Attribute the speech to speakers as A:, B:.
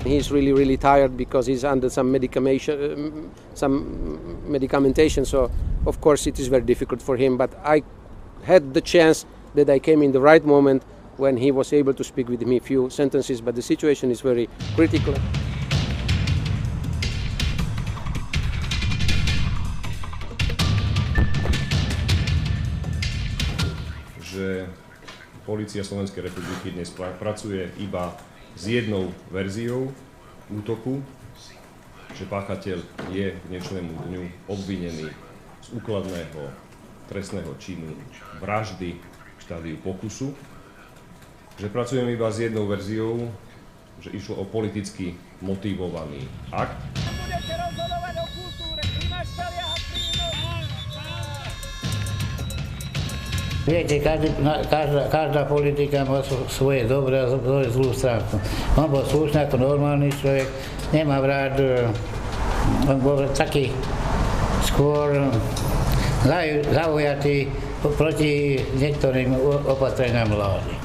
A: He's really tired because he's under some medication, so of course it is very difficult for him. But I had the chance that I came in the right moment when he was able to speak with me a few sentences, but the situation is very critical.
B: Že polícia Slovenskej republiky dnes pracuje iba s jednou verziou útoku, že páchateľ je k dnešnému dňu obvinený z úkladného trestného činu vraždy v štádiu pokusu, že pracujeme iba s jednou verziou, že išlo o politicky motivovaný akt.
C: Viete, každá politika má svoje dobré a svoje zlú stránku. On bol slušný ako normálny človek, nemá rád, on bol taký skôr zaujatý proti niektorým opatreniam vlády.